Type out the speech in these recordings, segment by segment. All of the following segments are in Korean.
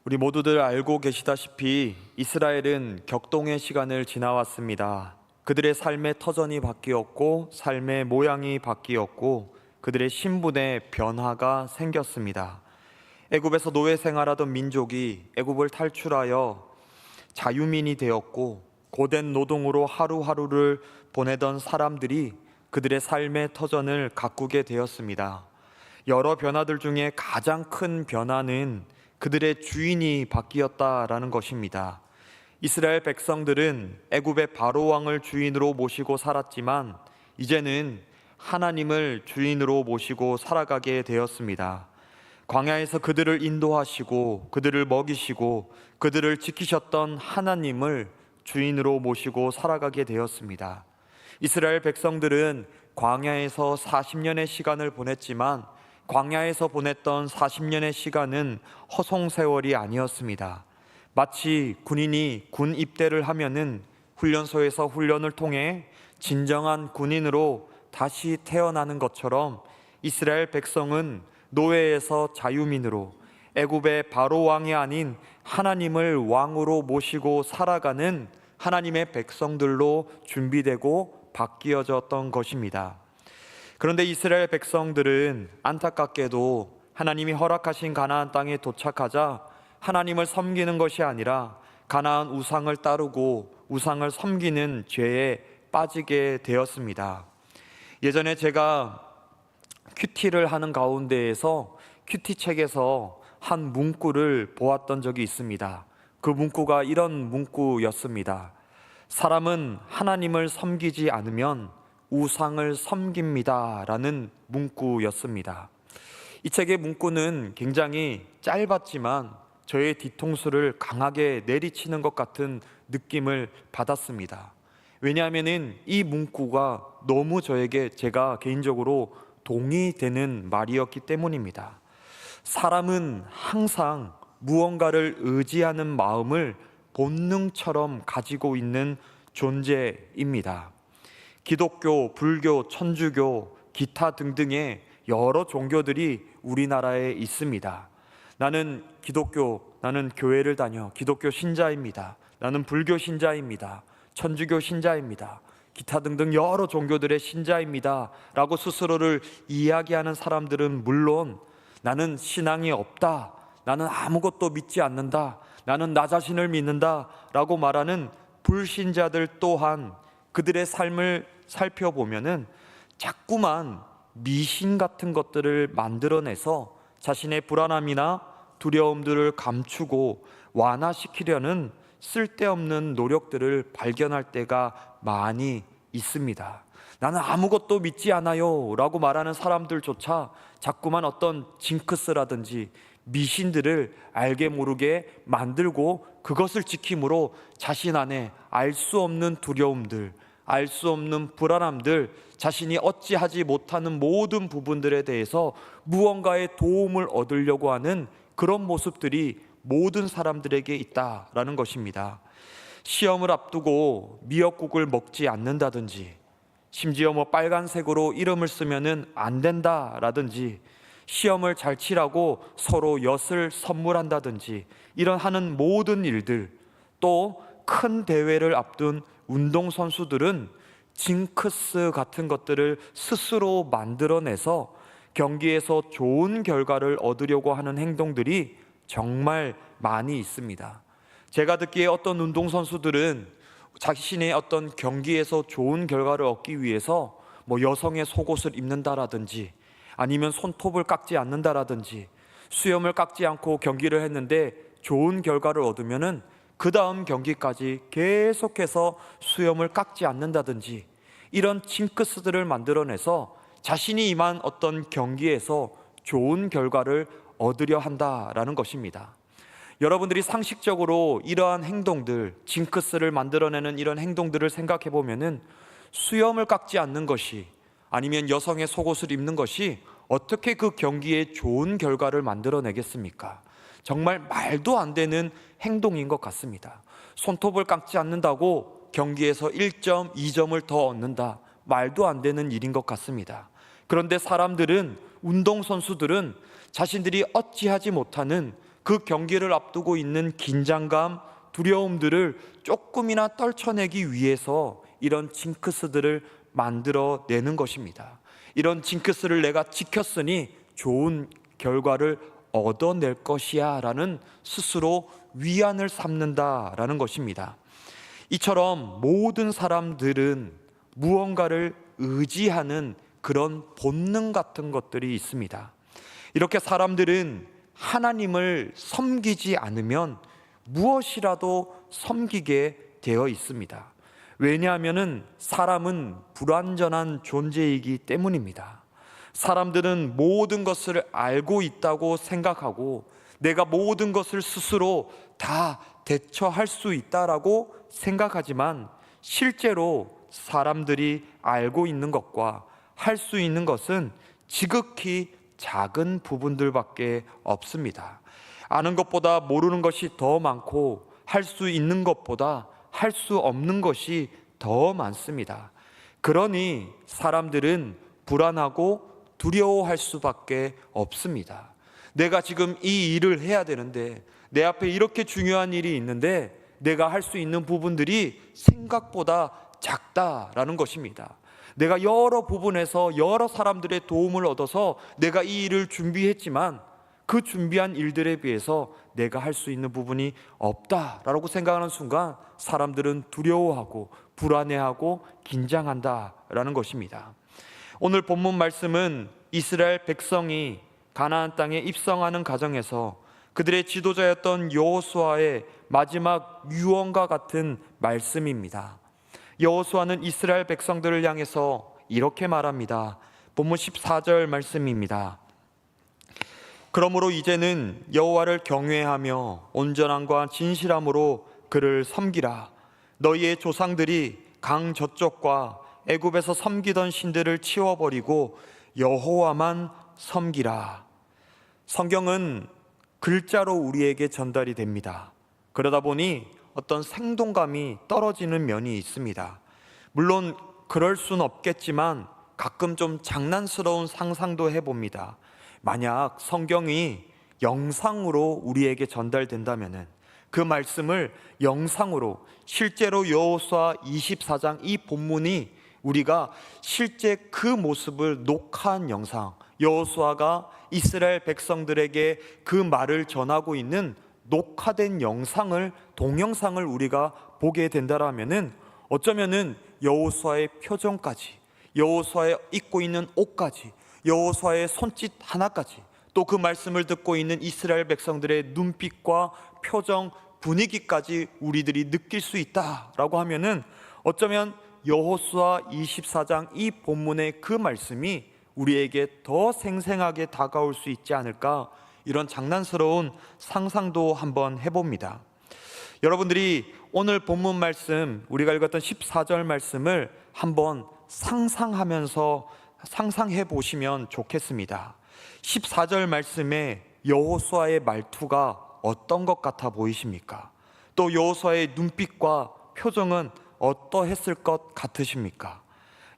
우리 모두들 알고 계시다시피 이스라엘은 격동의 시간을 지나왔습니다. 그들의 삶의 터전이 바뀌었고 삶의 모양이 바뀌었고 그들의 신분의 변화가 생겼습니다. 애굽에서 노예 생활하던 민족이 애굽을 탈출하여 자유민이 되었고 고된 노동으로 하루하루를 보내던 사람들이 그들의 삶의 터전을 가꾸게 되었습니다. 여러 변화들 중에 가장 큰 변화는 그들의 주인이 바뀌었다라는 것입니다. 이스라엘 백성들은 애굽의 바로 왕을 주인으로 모시고 살았지만 이제는 하나님을 주인으로 모시고 살아가게 되었습니다. 광야에서 그들을 인도하시고 그들을 먹이시고 그들을 지키셨던 하나님을 주인으로 모시고 살아가게 되었습니다. 이스라엘 백성들은 광야에서 40년의 시간을 보냈지만 광야에서 보냈던 40년의 시간은 허송세월이 아니었습니다. 마치 군인이 군 입대를 하면은 훈련소에서 훈련을 통해 진정한 군인으로 다시 태어나는 것처럼 이스라엘 백성은 노예에서 자유민으로 애굽의 바로 왕이 아닌 하나님을 왕으로 모시고 살아가는 하나님의 백성들로 준비되고 바뀌어졌던 것입니다. 그런데 이스라엘 백성들은 안타깝게도 하나님이 허락하신 가나안 땅에 도착하자 하나님을 섬기는 것이 아니라 가나안 우상을 따르고 우상을 섬기는 죄에 빠지게 되었습니다. 예전에 제가 큐티를 하는 가운데에서 큐티책에서 한 문구를 보았던 적이 있습니다. 그 문구가 이런 문구였습니다. 사람은 하나님을 섬기지 않으면 우상을 섬깁니다 라는 문구였습니다. 이 책의 문구는 굉장히 짧았지만 저의 뒤통수를 강하게 내리치는 것 같은 느낌을 받았습니다. 왜냐하면 이 문구가 너무 제가 개인적으로 동의 되는 말이었기 때문입니다. 사람은 항상 무언가를 의지하는 마음을 본능처럼 가지고 있는 존재입니다. 기독교, 불교, 천주교, 기타 등등의 여러 종교들이 우리나라에 있습니다. 나는 나는 교회를 다녀 기독교 신자입니다. 나는 불교 신자입니다. 천주교 신자입니다. 기타 등등 여러 종교들의 신자입니다 라고 스스로를 이야기하는 사람들은 물론 나는 신앙이 없다, 나는 아무것도 믿지 않는다, 나는 나 자신을 믿는다 라고 말하는 불신자들 또한 그들의 삶을 살펴보면은 자꾸만 미신 같은 것들을 만들어내서 자신의 불안함이나 두려움들을 감추고 완화시키려는 쓸데없는 노력들을 발견할 때가 많이 있습니다. 나는 아무것도 믿지 않아요 라고 말하는 사람들조차 자꾸만 어떤 징크스라든지 미신들을 알게 모르게 만들고 그것을 지킴으로 자신 안에 알 수 없는 두려움들, 알 수 없는 불안함들, 자신이 어찌하지 못하는 모든 부분들에 대해서 무언가의 도움을 얻으려고 하는 그런 모습들이 모든 사람들에게 있다라는 것입니다. 시험을 앞두고 미역국을 먹지 않는다든지, 심지어 빨간색으로 이름을 쓰면은 안 된다라든지, 시험을 잘 치라고 서로 엿을 선물한다든지, 이런 하는 모든 일들, 또 큰 대회를 앞둔 운동선수들은 징크스 같은 것들을 스스로 만들어내서 경기에서 좋은 결과를 얻으려고 하는 행동들이 정말 많이 있습니다. 제가 듣기에 어떤 운동선수들은 자신의 어떤 경기에서 좋은 결과를 얻기 위해서 여성의 속옷을 입는다라든지, 아니면 손톱을 깎지 않는다라든지, 수염을 깎지 않고 경기를 했는데 좋은 결과를 얻으면은 그 다음 경기까지 계속해서 수염을 깎지 않는다든지, 이런 징크스들을 만들어내서 자신이 임한 어떤 경기에서 좋은 결과를 얻으려 한다라는 것입니다. 여러분들이 상식적으로 이러한 행동들, 징크스를 만들어내는 이런 행동들을 생각해 보면은 수염을 깎지 않는 것이, 아니면 여성의 속옷을 입는 것이 어떻게 그 경기에 좋은 결과를 만들어내겠습니까? 정말 말도 안 되는 행동인 것 같습니다. 손톱을 깎지 않는다고 경기에서 1점, 2점을 더 얻는다, 말도 안 되는 일인 것 같습니다. 그런데 사람들은, 운동선수들은 자신들이 어찌하지 못하는 그 경기를 앞두고 있는 긴장감, 두려움들을 조금이나 떨쳐내기 위해서 이런 징크스들을 만들어내는 것입니다. 이런 징크스를 내가 지켰으니 좋은 결과를 얻어낼 것이야 라는 스스로 위안을 삼는다라는 것입니다. 이처럼 모든 사람들은 무언가를 의지하는 그런 본능 같은 것들이 있습니다. 이렇게 사람들은 하나님을 섬기지 않으면 무엇이라도 섬기게 되어 있습니다. 왜냐하면 사람은 불완전한 존재이기 때문입니다. 사람들은 모든 것을 알고 있다고 생각하고 내가 모든 것을 스스로 다 대처할 수 있다라고 생각하지만 실제로 사람들이 알고 있는 것과 할 수 있는 것은 지극히 작은 부분들밖에 없습니다. 아는 것보다 모르는 것이 더 많고 할 수 있는 것보다 할 수 없는 것이 더 많습니다. 그러니 사람들은 불안하고 두려워할 수밖에 없습니다. 내가 지금 이 일을 해야 되는데, 내 앞에 이렇게 중요한 일이 있는데 내가 할 수 있는 부분들이 생각보다 작다라는 것입니다. 내가 여러 부분에서 여러 사람들의 도움을 얻어서 내가 이 일을 준비했지만 그 준비한 일들에 비해서 내가 할 수 있는 부분이 없다라고 생각하는 순간 사람들은 두려워하고 불안해하고 긴장한다라는 것입니다. 오늘 본문 말씀은 이스라엘 백성이 가나안 땅에 입성하는 과정에서 그들의 지도자였던 여호수아의 마지막 유언과 같은 말씀입니다. 여호수아는 이스라엘 백성들을 향해서 이렇게 말합니다. 본문 14절 말씀입니다. 그러므로 이제는 여호와를 경외하며 온전함과 진실함으로 그를 섬기라. 너희의 조상들이 강 저쪽과 애굽에서 섬기던 신들을 치워버리고 여호와만 섬기라. 성경은 글자로 우리에게 전달이 됩니다. 그러다 보니 어떤 생동감이 떨어지는 면이 있습니다. 물론 그럴 순 없겠지만 가끔 좀 장난스러운 상상도 해봅니다. 만약 성경이 영상으로 우리에게 전달된다면 그 말씀을 영상으로 실제로 여호수아 24장 이 본문이 우리가 실제 그 모습을 녹화한 영상, 여호수아가 이스라엘 백성들에게 그 말을 전하고 있는 녹화된 영상을, 동영상을 우리가 보게 된다라면은 어쩌면은 여호수아의 표정까지, 여호수아의 입고 있는 옷까지, 여호수아의 손짓 하나까지, 또 그 말씀을 듣고 있는 이스라엘 백성들의 눈빛과 표정, 분위기까지 우리들이 느낄 수 있다라고 하면은 어쩌면 여호수아 24장 이 본문의 그 말씀이 우리에게 더 생생하게 다가올 수 있지 않을까, 이런 장난스러운 상상도 한번 해봅니다. 여러분들이 오늘 본문 말씀, 우리가 읽었던 14절 말씀을 한번 상상해 보시면 좋겠습니다. 14절 말씀에 여호수아의 말투가 어떤 것 같아 보이십니까? 또 여호수아의 눈빛과 표정은 어떠했을 것 같으십니까?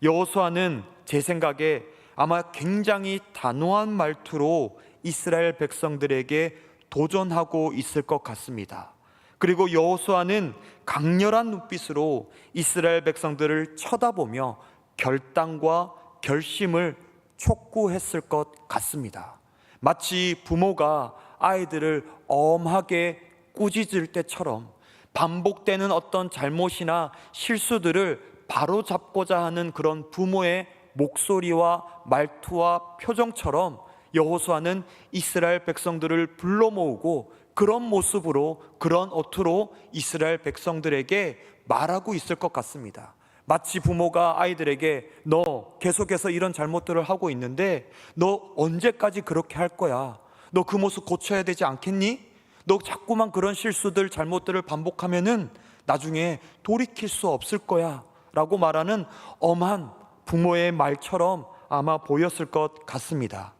여호수아는 제 생각에 아마 굉장히 단호한 말투로 이스라엘 백성들에게 도전하고 있을 것 같습니다. 그리고 여호수아는 강렬한 눈빛으로 이스라엘 백성들을 쳐다보며 결단과 결심을 촉구했을 것 같습니다. 마치 부모가 아이들을 엄하게 꾸짖을 때처럼 반복되는 어떤 잘못이나 실수들을 바로잡고자 하는 그런 부모의 목소리와 말투와 표정처럼 여호수아는 이스라엘 백성들을 불러 모으고 그런 모습으로, 그런 어투로 이스라엘 백성들에게 말하고 있을 것 같습니다. 마치 부모가 아이들에게 너 계속해서 이런 잘못들을 하고 있는데 너 언제까지 그렇게 할 거야? 너 그 모습 고쳐야 되지 않겠니? 너 자꾸만 그런 실수들, 잘못들을 반복하면은 나중에 돌이킬 수 없을 거야 라고 말하는 엄한 부모의 말처럼 아마 보였을 것 같습니다.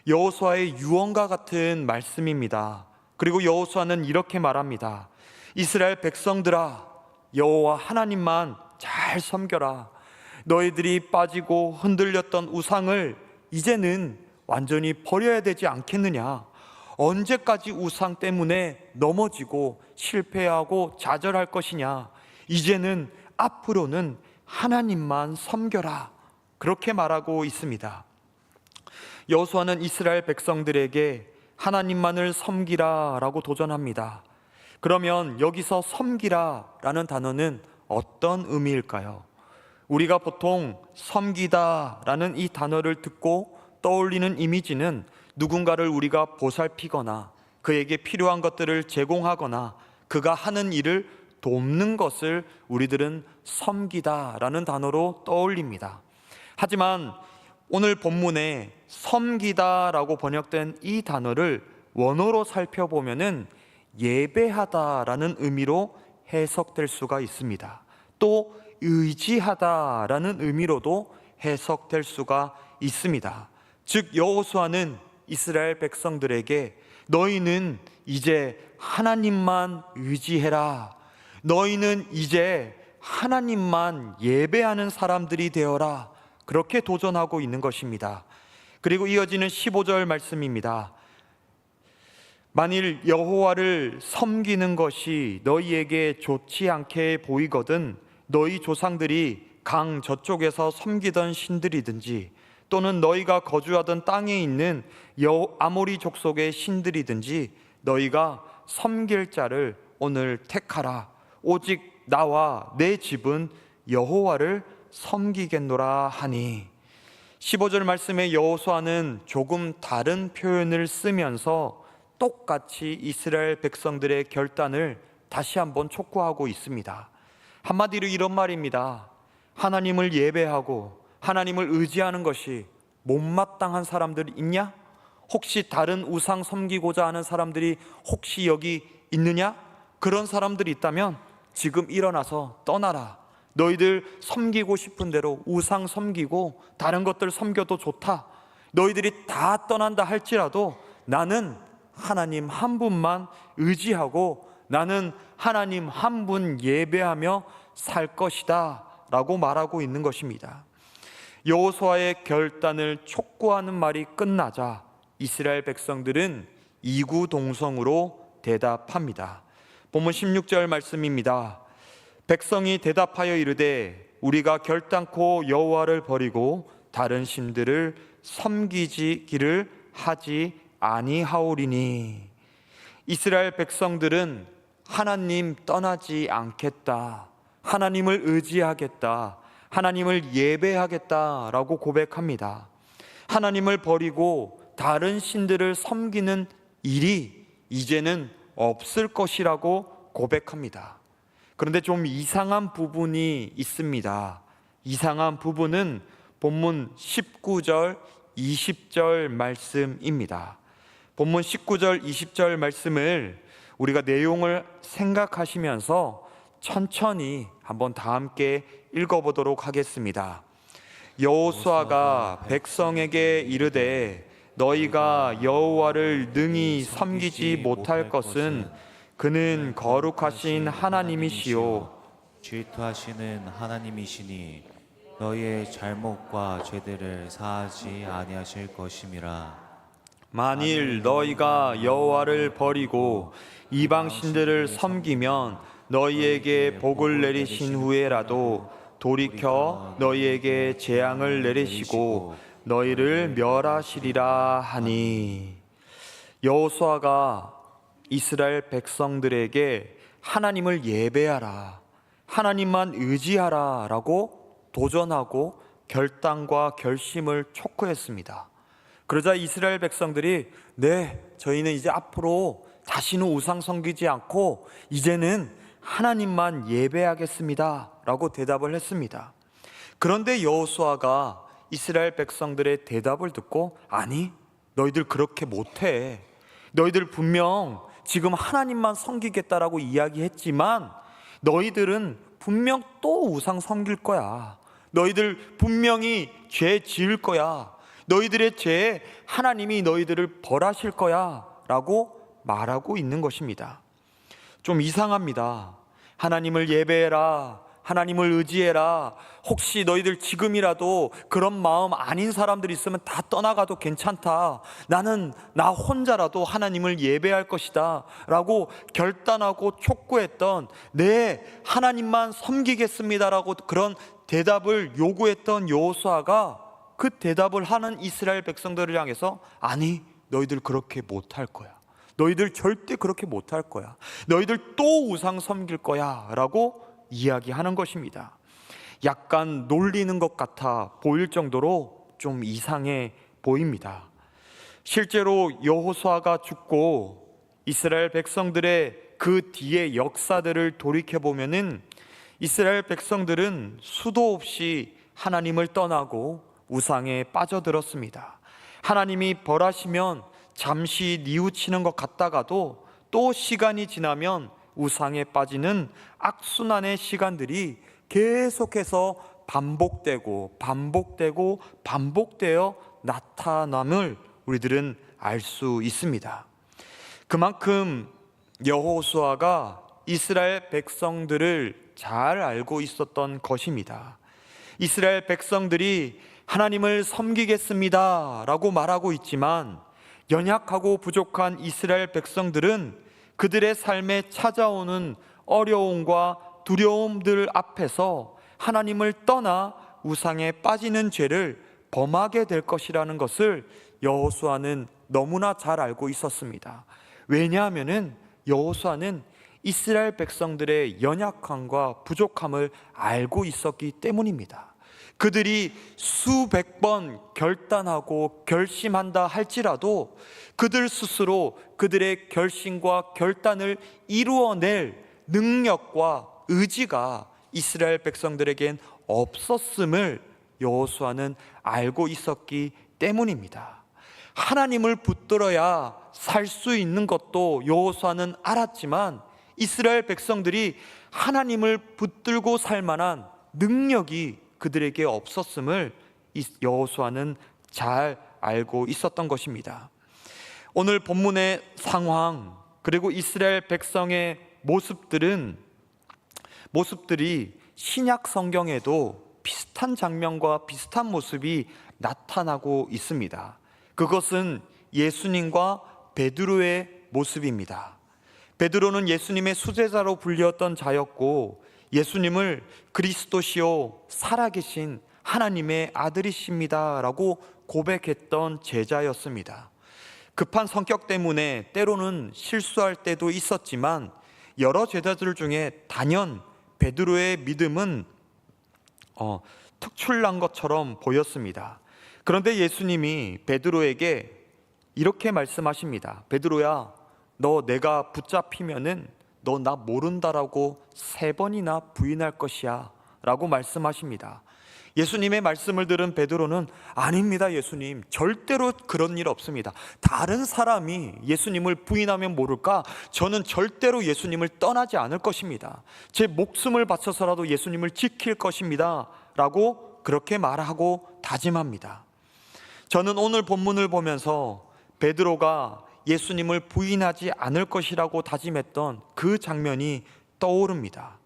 여호수아의 유언과 같은 말씀입니다. 그리고 여호수아는 이렇게 말합니다. 이스라엘 백성들아, 여호와 하나님만 잘 섬겨라. 너희들이 빠지고 흔들렸던 우상을 이제는 완전히 버려야 되지 않겠느냐. 언제까지 우상 때문에 넘어지고 실패하고 좌절할 것이냐? 이제는 앞으로는 하나님만 섬겨라. 그렇게 말하고 있습니다. 여호수아는 이스라엘 백성들에게 하나님만을 섬기라 라고 도전합니다. 그러면 여기서 섬기라 라는 단어는 어떤 의미일까요? 우리가 보통 섬기다 라는 이 단어를 듣고 떠올리는 이미지는 누군가를 우리가 보살피거나 그에게 필요한 것들을 제공하거나 그가 하는 일을 돕는 것을 우리들은 섬기다 라는 단어로 떠올립니다. 하지만 오늘 본문에 섬기다 라고 번역된 이 단어를 원어로 살펴보면은 예배하다 라는 의미로 해석될 수가 있습니다. 또 의지하다 라는 의미로도 해석될 수가 있습니다. 즉 여호수아는 이스라엘 백성들에게 너희는 이제 하나님만 의지해라. 너희는 이제 하나님만 예배하는 사람들이 되어라. 그렇게 도전하고 있는 것입니다. 그리고 이어지는 15절 말씀입니다. 만일 여호와를 섬기는 것이 너희에게 좋지 않게 보이거든 너희 조상들이 강 저쪽에서 섬기던 신들이든지 또는 너희가 거주하던 땅에 있는 아모리 족속의 신들이든지 너희가 섬길 자를 오늘 택하라. 오직 나와 내 집은 여호와를 섬기겠노라 하니. 15절 말씀에 여호수아는 조금 다른 표현을 쓰면서 똑같이 이스라엘 백성들의 결단을 다시 한번 촉구하고 있습니다. 한마디로 이런 말입니다. 하나님을 예배하고 하나님을 의지하는 것이 못마땅한 사람들이 있냐? 혹시 다른 우상 섬기고자 하는 사람들이 혹시 여기 있느냐? 그런 사람들이 있다면 지금 일어나서 떠나라. 너희들 섬기고 싶은 대로 우상 섬기고 다른 것들 섬겨도 좋다. 너희들이 다 떠난다 할지라도 나는 하나님 한 분만 의지하고 나는 하나님 한 분 예배하며 살 것이다 라고 말하고 있는 것입니다. 여호수아의 결단을 촉구하는 말이 끝나자 이스라엘 백성들은 이구동성으로 대답합니다. 본문 16절 말씀입니다. 백성이 대답하여 이르되 우리가 결단코 여호와를 버리고 다른 신들을 섬기기를 하지 아니하오리니. 이스라엘 백성들은 하나님 떠나지 않겠다, 하나님을 의지하겠다, 하나님을 예배하겠다라고 고백합니다. 하나님을 버리고 다른 신들을 섬기는 일이 이제는 없을 것이라고 고백합니다. 그런데 좀 이상한 부분이 있습니다. 이상한 부분은 본문 19절, 20절 말씀입니다. 본문 19절, 20절 말씀을 우리가 내용을 생각하시면서 천천히 한번 다 함께 읽어보도록 하겠습니다. 여호수아가 백성에게 이르되 너희가 여호와를 능히 섬기지 못할 것은 그는 거룩하신 하나님이시요 질투하시는 하나님이시니 너희의 잘못과 죄들을 사하지 아니하실 것임이라. 만일 너희가 여호와를 버리고 이방 신들을 섬기면 너희에게 복을 내리신 후에라도 돌이켜 너희에게 재앙을 내리시고 너희를 멸하시리라 하니. 여호수아가 이스라엘 백성들에게 하나님을 예배하라, 하나님만 의지하라 라고 도전하고 결단과 결심을 촉구했습니다. 그러자 이스라엘 백성들이 네, 저희는 이제 앞으로 다시는 우상 섬기지 않고 이제는 하나님만 예배하겠습니다 라고 대답을 했습니다. 그런데 여호수아가 이스라엘 백성들의 대답을 듣고 아니, 너희들 그렇게 못해. 너희들 분명 지금 하나님만 섬기겠다라고 이야기했지만 너희들은 분명 또 우상 섬길 거야. 너희들 분명히 죄 지을 거야. 너희들의 죄에 하나님이 너희들을 벌하실 거야 라고 말하고 있는 것입니다. 좀 이상합니다. 하나님을 예배해라, 하나님을 의지해라. 혹시 너희들 지금이라도 그런 마음 아닌 사람들이 있으면 다 떠나가도 괜찮다. 나는 나 혼자라도 하나님을 예배할 것이다 라고 결단하고 촉구했던, 네, 하나님만 섬기겠습니다라고 그런 대답을 요구했던 여호수아가 그 대답을 하는 이스라엘 백성들을 향해서, 아니, 너희들 그렇게 못할 거야. 너희들 절대 그렇게 못할 거야. 너희들 또 우상 섬길 거야 라고 이야기하는 것입니다. 약간 놀리는 것 같아 보일 정도로 좀 이상해 보입니다. 실제로 여호수아가 죽고 이스라엘 백성들의 그 뒤의 역사들을 돌이켜보면은 이스라엘 백성들은 수도 없이 하나님을 떠나고 우상에 빠져들었습니다. 하나님이 벌하시면 잠시 뉘우치는 것 같다가도 또 시간이 지나면 우상에 빠지는 악순환의 시간들이 계속해서 반복되고 반복되어 나타남을 우리들은 알 수 있습니다. 그만큼 여호수아가 이스라엘 백성들을 잘 알고 있었던 것입니다. 이스라엘 백성들이 하나님을 섬기겠습니다 라고 말하고 있지만, 연약하고 부족한 이스라엘 백성들은 그들의 삶에 찾아오는 어려움과 두려움들 앞에서 하나님을 떠나 우상에 빠지는 죄를 범하게 될 것이라는 것을 여호수아는 너무나 잘 알고 있었습니다. 왜냐하면 여호수아는 이스라엘 백성들의 연약함과 부족함을 알고 있었기 때문입니다. 그들이 수백 번 결단하고 결심한다 할지라도 그들 스스로 그들의 결심과 결단을 이루어낼 능력과 의지가 이스라엘 백성들에겐 없었음을 여호수아는 알고 있었기 때문입니다. 하나님을 붙들어야 살 수 있는 것도 여호수아는 알았지만, 이스라엘 백성들이 하나님을 붙들고 살 만한 능력이 그들에게 없었음을 여호수아는 잘 알고 있었던 것입니다. 오늘 본문의 상황, 그리고 이스라엘 백성의 모습들이 신약 성경에도 비슷한 장면과 비슷한 모습이 나타나고 있습니다. 그것은 예수님과 베드로의 모습입니다. 베드로는 예수님의 수제자로 불렸던 자였고, 예수님을 그리스도시요 살아계신 하나님의 아들이십니다 라고 고백했던 제자였습니다. 급한 성격 때문에 때로는 실수할 때도 있었지만, 여러 제자들 중에 단연 베드로의 믿음은 특출난 것처럼 보였습니다. 그런데 예수님이 베드로에게 이렇게 말씀하십니다. 베드로야, 너 내가 붙잡히면은 너 나 모른다라고 3번이나 부인할 것이야 라고 말씀하십니다. 예수님의 말씀을 들은 베드로는, 아닙니다 예수님, 절대로 그런 일 없습니다. 다른 사람이 예수님을 부인하면 모를까, 저는 절대로 예수님을 떠나지 않을 것입니다. 제 목숨을 바쳐서라도 예수님을 지킬 것입니다 라고 그렇게 말하고 다짐합니다. 저는 오늘 본문을 보면서 베드로가 예수님을 부인하지 않을 것이라고 다짐했던 그 장면이 떠오릅니다.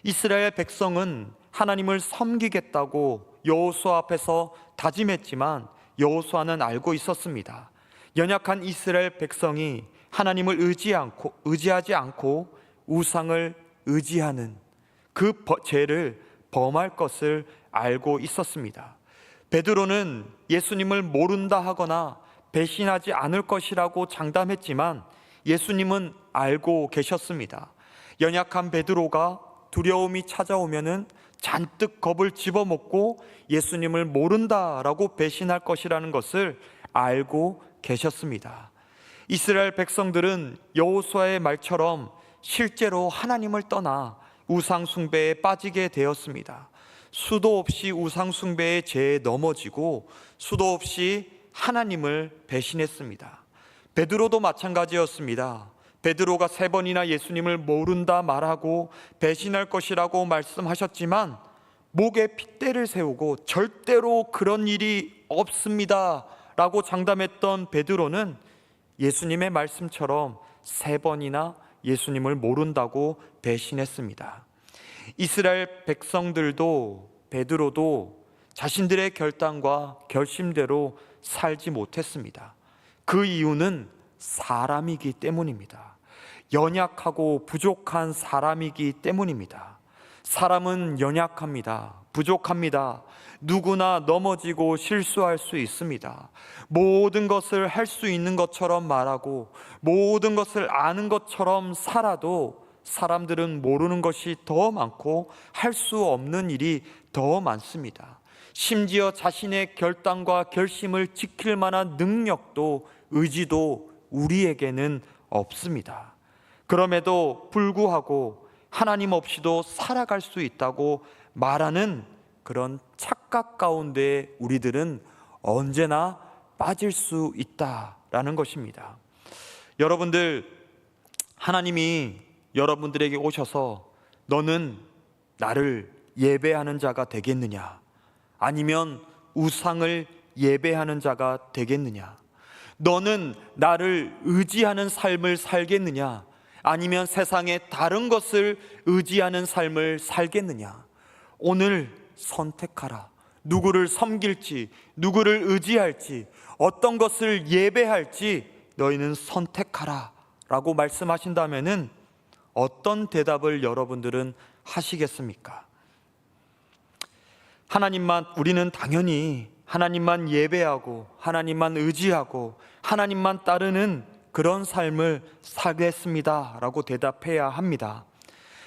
이스라엘 백성은 하나님을 섬기겠다고 여호수아 앞에서 다짐했지만, 여호수아는 알고 있었습니다. 연약한 이스라엘 백성이 하나님을 의지하지 않고 우상을 의지하는 그 죄를 범할 것을 알고 있었습니다. 베드로는 예수님을 모른다 하거나 배신하지 않을 것이라고 장담했지만, 예수님은 알고 계셨습니다. 연약한 베드로가 두려움이 찾아오면은 잔뜩 겁을 집어먹고 예수님을 모른다라고 배신할 것이라는 것을 알고 계셨습니다. 이스라엘 백성들은 여호수아의 말처럼 실제로 하나님을 떠나 우상 숭배에 빠지게 되었습니다. 수도 없이 우상 숭배의 죄에 넘어지고 수도 없이 하나님을 배신했습니다. 베드로도 마찬가지였습니다. 베드로가 3번이나 예수님을 모른다 말하고 배신할 것이라고 말씀하셨지만, 목에 핏대를 세우고 절대로 그런 일이 없습니다 라고 장담했던 베드로는 예수님의 말씀처럼 3번이나 예수님을 모른다고 배신했습니다. 이스라엘 백성들도 베드로도 자신들의 결단과 결심대로 살지 못했습니다. 그 이유는 사람이기 때문입니다. 연약하고 부족한 사람이기 때문입니다. 사람은 연약합니다. 부족합니다. 누구나 넘어지고 실수할 수 있습니다. 모든 것을 할 수 있는 것처럼 말하고 모든 것을 아는 것처럼 살아도 사람들은 모르는 것이 더 많고 할 수 없는 일이 더 많습니다. 심지어 자신의 결단과 결심을 지킬 만한 능력도 의지도 우리에게는 없습니다. 그럼에도 불구하고 하나님 없이도 살아갈 수 있다고 말하는 그런 착각 가운데 우리들은 언제나 빠질 수 있다라는 것입니다. 여러분들, 하나님이 여러분들에게 오셔서 너는 나를 예배하는 자가 되겠느냐, 아니면 우상을 예배하는 자가 되겠느냐, 너는 나를 의지하는 삶을 살겠느냐, 아니면 세상의 다른 것을 의지하는 삶을 살겠느냐, 오늘 선택하라. 누구를 섬길지, 누구를 의지할지, 어떤 것을 예배할지 너희는 선택하라 라고 말씀하신다면은 어떤 대답을 여러분들은 하시겠습니까? 우리는 당연히 하나님만 예배하고 하나님만 의지하고 하나님만 따르는 그런 삶을 살겠습니다 라고 대답해야 합니다.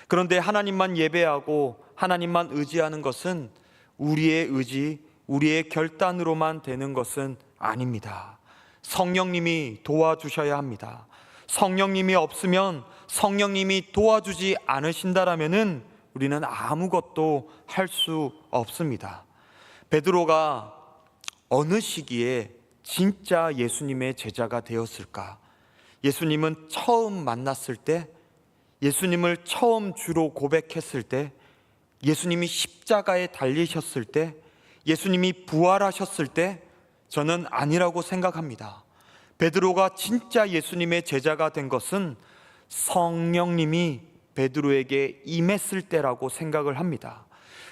그런데 하나님만 예배하고 하나님만 의지하는 것은 우리의 의지, 우리의 결단으로만 되는 것은 아닙니다. 성령님이 도와주셔야 합니다. 성령님이 없으면, 성령님이 도와주지 않으신다라면은 우리는 아무것도 할 수 없습니다. 베드로가 어느 시기에 진짜 예수님의 제자가 되었을까? 예수님은 처음 만났을 때, 예수님을 처음 주로 고백했을 때, 예수님이 십자가에 달리셨을 때, 예수님이 부활하셨을 때, 저는 아니라고 생각합니다. 베드로가 진짜 예수님의 제자가 된 것은 성령님이 베드로에게 임했을 때라고 생각을 합니다.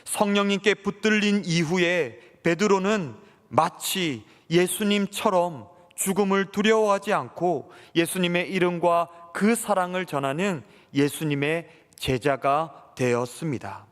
성령님께 붙들린 이후에 베드로는 마치 예수님처럼 죽음을 두려워하지 않고 예수님의 이름과 그 사랑을 전하는 예수님의 제자가 되었습니다.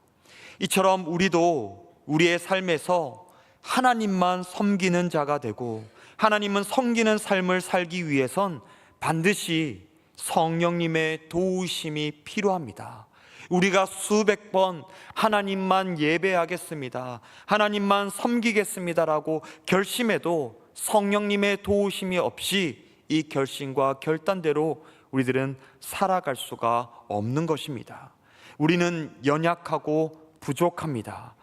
이처럼 우리도 우리의 삶에서 하나님만 섬기는 자가 되고 하나님은 섬기는 삶을 살기 위해선 반드시 성령님의 도우심이 필요합니다. 우리가 수백 번 하나님만 예배하겠습니다, 하나님만 섬기겠습니다라고 결심해도 성령님의 도우심이 없이 이 결심과 결단대로 우리들은 살아갈 수가 없는 것입니다. 우리는 연약하고 부족합니다.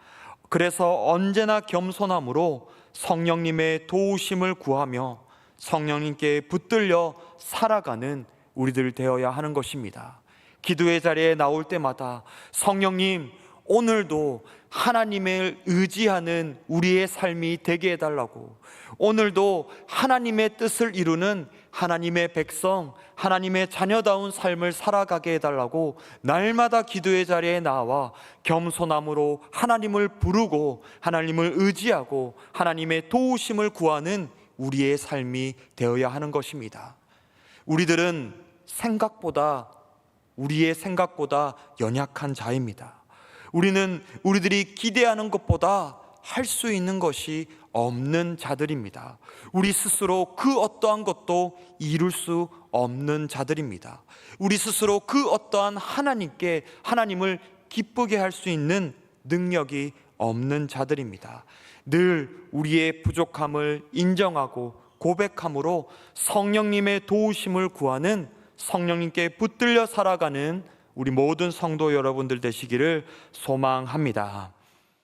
그래서 언제나 겸손함으로 성령님의 도우심을 구하며 성령님께 붙들려 살아가는 우리들 되어야 하는 것입니다. 기도의 자리에 나올 때마다 성령님, 오늘도 하나님을 의지하는 우리의 삶이 되게 해달라고, 오늘도 하나님의 뜻을 이루는 하나님의 백성, 하나님의 자녀다운 삶을 살아가게 해달라고 날마다 기도의 자리에 나와 겸손함으로 하나님을 부르고 하나님을 의지하고 하나님의 도우심을 구하는 우리의 삶이 되어야 하는 것입니다. 우리들은 우리의 생각보다 연약한 자입니다. 우리는 우리들이 기대하는 것보다 할 수 있는 것이 없는 자들입니다. 우리 스스로 그 어떠한 것도 이룰 수 없는 자들입니다. 우리 스스로 그 어떠한 하나님을 기쁘게 할 수 있는 능력이 없는 자들입니다. 늘 우리의 부족함을 인정하고 고백함으로 성령님의 도우심을 구하는, 성령님께 붙들려 살아가는 우리 모든 성도 여러분들 되시기를 소망합니다.